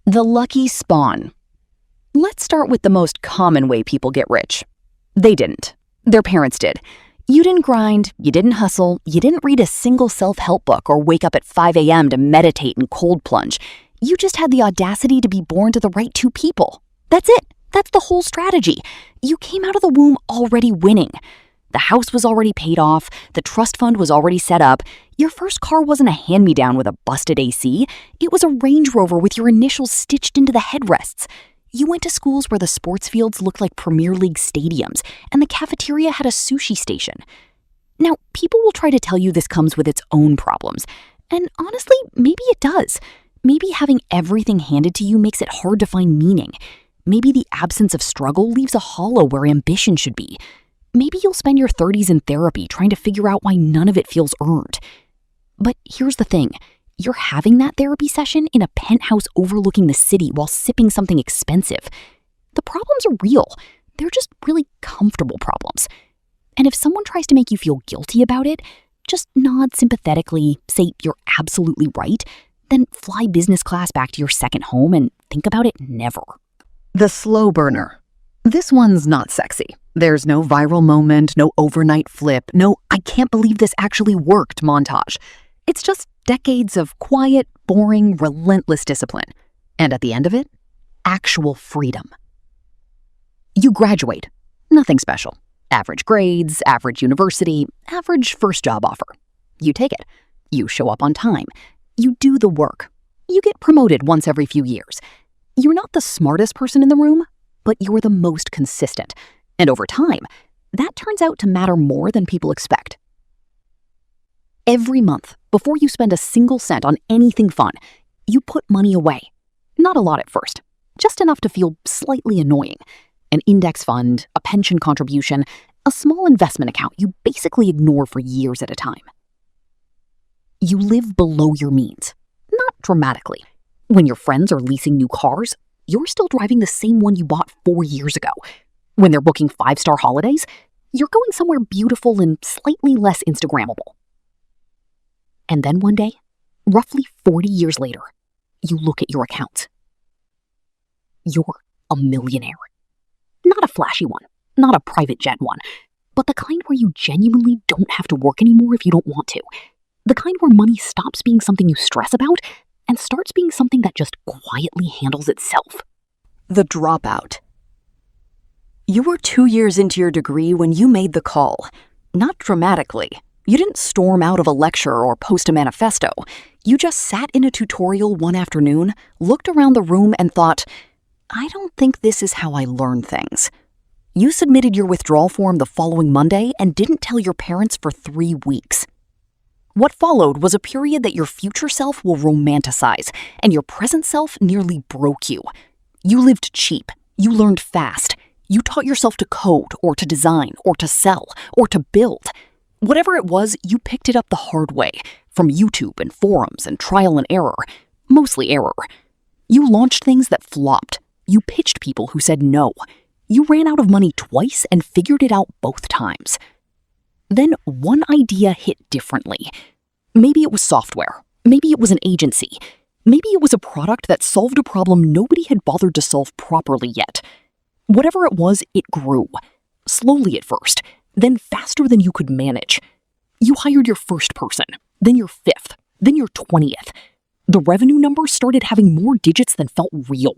The lucky spawn. Let's start with the most common way people get rich. They didn't. Their parents did. You didn't grind, you didn't hustle, you didn't read a single self-help book or wake up at 5 a.m. to meditate and cold plunge. You just had the audacity to be born to the right two people. That's it. That's the whole strategy. You came out of the womb already winning. The house was already paid off, the trust fund was already set up, your first car wasn't a hand-me-down with a busted AC, it was a Range Rover with your initials stitched into the headrests. You went to schools where the sports fields looked like Premier League stadiums, and the cafeteria had a sushi station. Now, people will try to tell you this comes with its own problems, and honestly, maybe it does. Maybe having everything handed to you makes it hard to find meaning. Maybe the absence of struggle leaves a hollow where ambition should be. Maybe you'll spend your 30s in therapy trying to figure out why none of it feels earned. But here's the thing. You're having that therapy session in a penthouse overlooking the city while sipping something expensive. The problems are real. They're just really comfortable problems. And if someone tries to make you feel guilty about it, just nod sympathetically, say you're absolutely right, then fly business class back to your second home and think about it never. The slow burner. This one's not sexy. There's no viral moment, no overnight flip, no "I can't believe this actually worked" montage. It's just decades of quiet, boring, relentless discipline. And at the end of it, actual freedom. You graduate. Nothing special. Average grades, average university, average first job offer. You take it. You show up on time. You do the work. You get promoted once every few years. You're not the smartest person in the room, but you're the most consistent. And over time, that turns out to matter more than people expect. Every month, before you spend a single cent on anything fun, you put money away. Not a lot at first, just enough to feel slightly annoying. An index fund, a pension contribution, a small investment account you basically ignore for years at a time. You live below your means, not dramatically. When your friends are leasing new cars, you're still driving the same one you bought 4 years ago. When they're booking 5-star holidays, you're going somewhere beautiful and slightly less Instagrammable. And then one day, roughly 40 years later, you look at your accounts. You're a millionaire. Not a flashy one, not a private jet one, but the kind where you genuinely don't have to work anymore if you don't want to. The kind where money stops being something you stress about and starts being something that just quietly handles itself. The dropout. You were 2 years into your degree when you made the call. Not dramatically. You didn't storm out of a lecture or post a manifesto. You just sat in a tutorial one afternoon, looked around the room and thought, I don't think this is how I learn things. You submitted your withdrawal form the following Monday and didn't tell your parents for 3 weeks. What followed was a period that your future self will romanticize, and your present self nearly broke you. You lived cheap. You learned fast. You taught yourself to code, or to design, or to sell, or to build. Whatever it was, you picked it up the hard way, from YouTube and forums and trial and error, mostly error. You launched things that flopped. You pitched people who said no. You ran out of money twice and figured it out both times. Then one idea hit differently. Maybe it was software. Maybe it was an agency. Maybe it was a product that solved a problem nobody had bothered to solve properly yet. Whatever it was, it grew. Slowly at first, then faster than you could manage. You hired your first person, then your 5th, then your 20th. The revenue numbers started having more digits than felt real.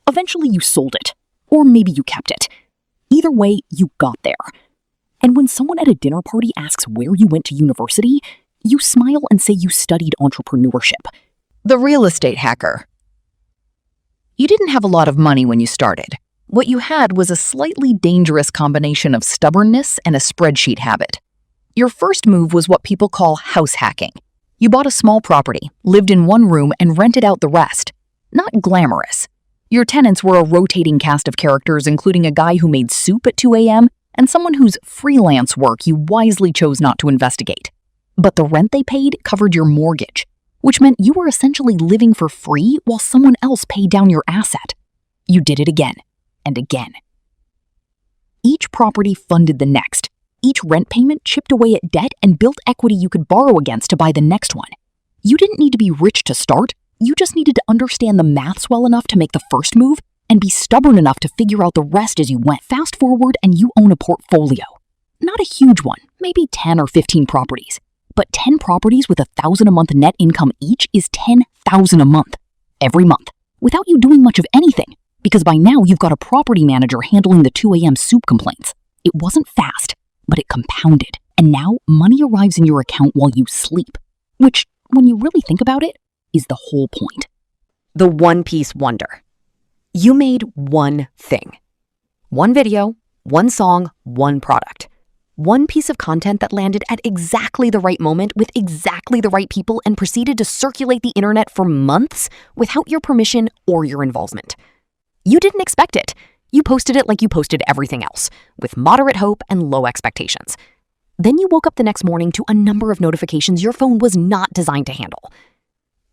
Eventually you sold it, or maybe you kept it. Either way, you got there. And when someone at a dinner party asks where you went to university, you smile and say you studied entrepreneurship. The real estate hacker. You didn't have a lot of money when you started. What you had was a slightly dangerous combination of stubbornness and a spreadsheet habit. Your first move was what people call house hacking. You bought a small property, lived in one room, and rented out the rest. Not glamorous. Your tenants were a rotating cast of characters, including a guy who made soup at 2 a.m. and someone whose freelance work you wisely chose not to investigate. But the rent they paid covered your mortgage, which meant you were essentially living for free while someone else paid down your asset. You did it again and again. Each property funded the next. Each rent payment chipped away at debt and built equity you could borrow against to buy the next one. You didn't need to be rich to start. You just needed to understand the maths well enough to make the first move and be stubborn enough to figure out the rest as you went. Fast forward and you own a portfolio. Not a huge one, maybe 10 or 15 properties. But 10 properties with $1,000 a month net income each is $10,000 a month, every month, without you doing much of anything, because by now you've got a property manager handling the 2 a.m. soup complaints. It wasn't fast, but it compounded, and now money arrives in your account while you sleep, which, when you really think about it, is the whole point. The one-piece wonder. You made one thing. One video, one song, one product. One piece of content that landed at exactly the right moment with exactly the right people and proceeded to circulate the internet for months without your permission or your involvement. You didn't expect it. You posted it like you posted everything else, with moderate hope and low expectations. Then you woke up the next morning to a number of notifications your phone was not designed to handle.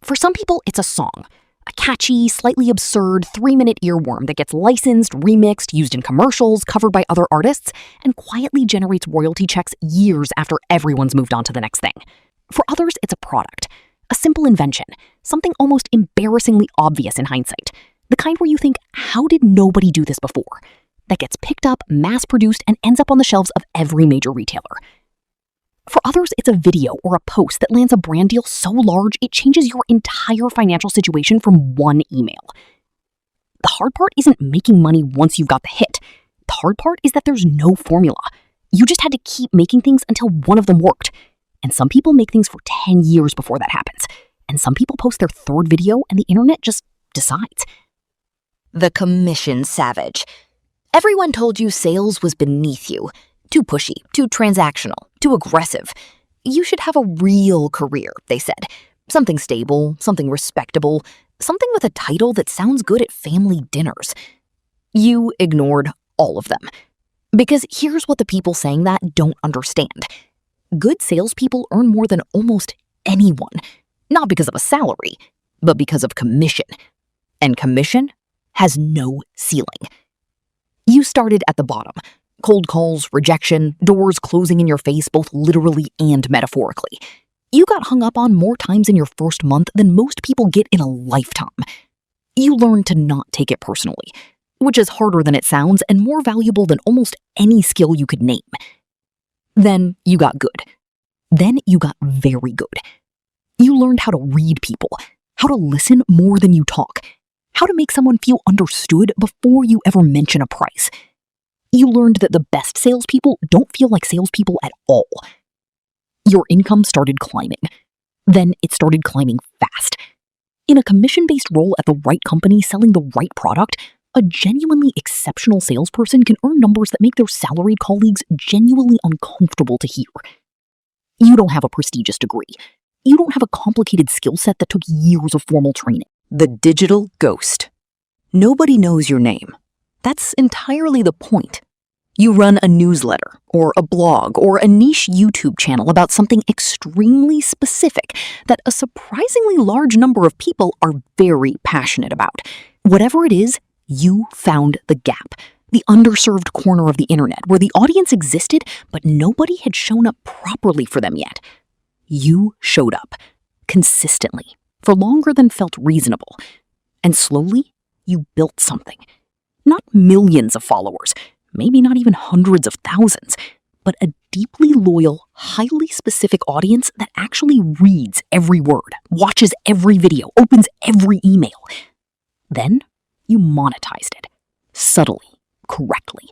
For some people, it's a song, a catchy, slightly absurd 3-minute earworm that gets licensed, remixed, used in commercials, covered by other artists, and quietly generates royalty checks years after everyone's moved on to the next thing. For others, it's a product, a simple invention, something almost embarrassingly obvious in hindsight, the kind where you think, how did nobody do this before? That gets picked up, mass-produced, and ends up on the shelves of every major retailer. For others, it's a video or a post that lands a brand deal so large it changes your entire financial situation from one email. The hard part isn't making money once you've got the hit. The hard part is that there's no formula. You just had to keep making things until one of them worked. And some people make things for 10 years before that happens. And some people post their third video and the internet just decides. The commission savage. Everyone told you sales was beneath you. Too pushy, too transactional, too aggressive. You should have a real career, they said. Something stable, something respectable, something with a title that sounds good at family dinners. You ignored all of them. Because here's what the people saying that don't understand. Good salespeople earn more than almost anyone, not because of a salary, but because of commission. And commission has no ceiling. You started at the bottom. Cold calls, rejection, doors closing in your face, both literally and metaphorically. You got hung up on more times in your first month than most people get in a lifetime. You learned to not take it personally, which is harder than it sounds and more valuable than almost any skill you could name. Then you got good. Then you got very good. You learned how to read people, how to listen more than you talk, how to make someone feel understood before you ever mention a price. You learned that the best salespeople don't feel like salespeople at all. Your income started climbing. Then it started climbing fast. In a commission-based role at the right company selling the right product, a genuinely exceptional salesperson can earn numbers that make their salaried colleagues genuinely uncomfortable to hear. You don't have a prestigious degree. You don't have a complicated skill set that took years of formal training. The digital ghost. Nobody knows your name. That's entirely the point. You run a newsletter, or a blog, or a niche YouTube channel about something extremely specific that a surprisingly large number of people are very passionate about. Whatever it is, you found the gap, the underserved corner of the internet where the audience existed, but nobody had shown up properly for them yet. You showed up, consistently, for longer than felt reasonable. And slowly, you built something. Not millions of followers, maybe not even hundreds of thousands, but a deeply loyal, highly specific audience that actually reads every word, watches every video, opens every email. Then you monetized it, subtly, correctly.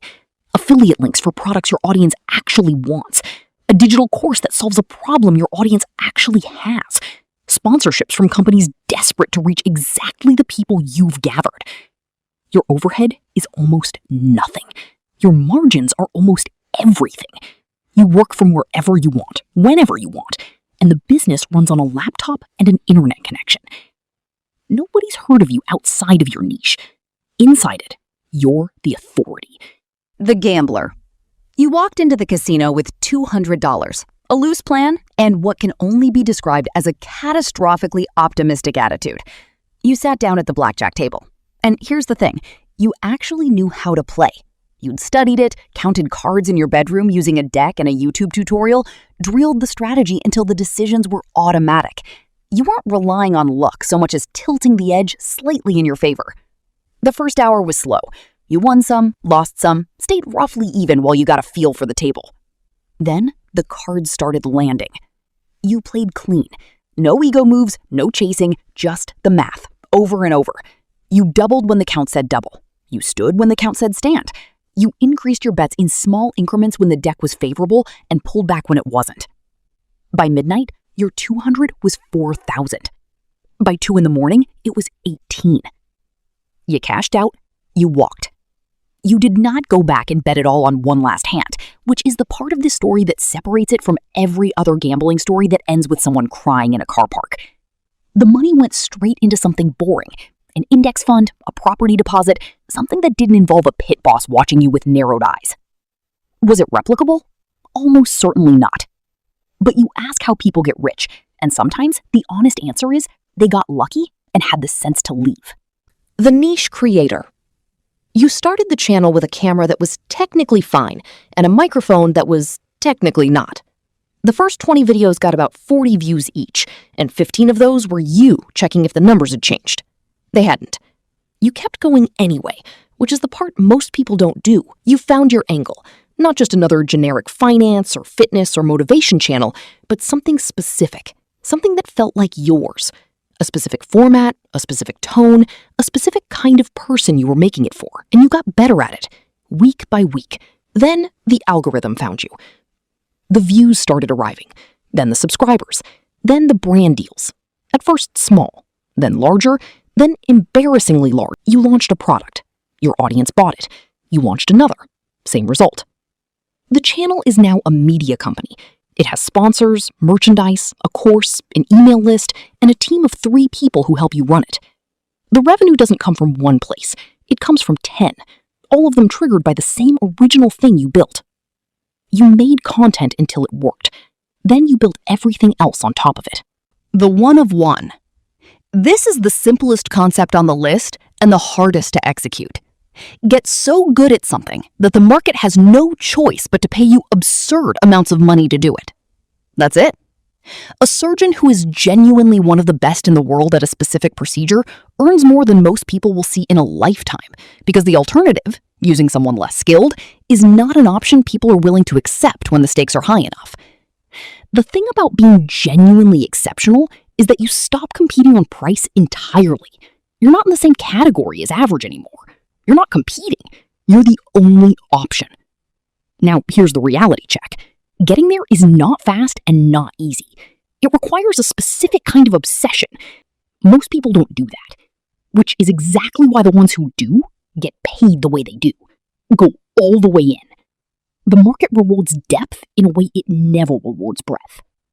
Affiliate links for products your audience actually wants. A digital course that solves a problem your audience actually has. Sponsorships from companies desperate to reach exactly the people you've gathered. Your overhead is almost nothing. Your margins are almost everything. You work from wherever you want, whenever you want, and the business runs on a laptop and an internet connection. Nobody's heard of you outside of your niche. Inside it, you're the authority. The gambler. You walked into the casino with $200, a loose plan, and what can only be described as a catastrophically optimistic attitude. You sat down at the blackjack table. And here's the thing, you actually knew how to play. You'd studied it, counted cards in your bedroom using a deck and a YouTube tutorial, drilled the strategy until the decisions were automatic. You weren't relying on luck so much as tilting the edge slightly in your favor. The first hour was slow. You won some, lost some, stayed roughly even while you got a feel for the table. Then the cards started landing. You played clean. No ego moves, no chasing, just the math, over and over. You doubled when the count said double. You stood when the count said stand. You increased your bets in small increments when the deck was favorable and pulled back when it wasn't. By midnight, your 200 was 4,000. By 2 in the morning, it was 18. You cashed out, you walked. You did not go back and bet it all on one last hand, which is the part of this story that separates it from every other gambling story that ends with someone crying in a car park. The money went straight into something boring, an index fund, a property deposit, something that didn't involve a pit boss watching you with narrowed eyes. Was it replicable? Almost certainly not. But you ask how people get rich, and sometimes the honest answer is they got lucky and had the sense to leave. The niche creator. You started the channel with a camera that was technically fine and a microphone that was technically not. The first 20 videos got about 40 views each, and 15 of those were you checking if the numbers had changed. They hadn't. You kept going anyway, which is the part most people don't do. You found your angle, not just another generic finance or fitness or motivation channel, but something specific, something that felt like yours. A specific format, a specific tone, a specific kind of person you were making it for, and you got better at it, week by week. Then the algorithm found you. The views started arriving, then the subscribers, then the brand deals. At first small, then larger, then embarrassingly large. You launched a product. Your audience bought it. You launched another. Same result. The channel is now a media company. It has sponsors, merchandise, a course, an email list, and a team of 3 people who help you run it. The revenue doesn't come from one place. It comes from 10, all of them triggered by the same original thing you built. You made content until it worked. Then you built everything else on top of it. The one of one. This is the simplest concept on the list and the hardest to execute. Get so good at something that the market has no choice but to pay you absurd amounts of money to do it. That's it. A surgeon who is genuinely one of the best in the world at a specific procedure earns more than most people will see in a lifetime, because the alternative, using someone less skilled, is not an option people are willing to accept when the stakes are high enough. The thing about being genuinely exceptional is that you stop competing on price entirely. You're not in the same category as average anymore. You're not competing. You're the only option. Now, here's the reality check. Getting there is not fast and not easy. It requires a specific kind of obsession. Most people don't do that, which is exactly why the ones who do get paid the way they do. Go all the way in. The market rewards depth in a way it never rewards breadth.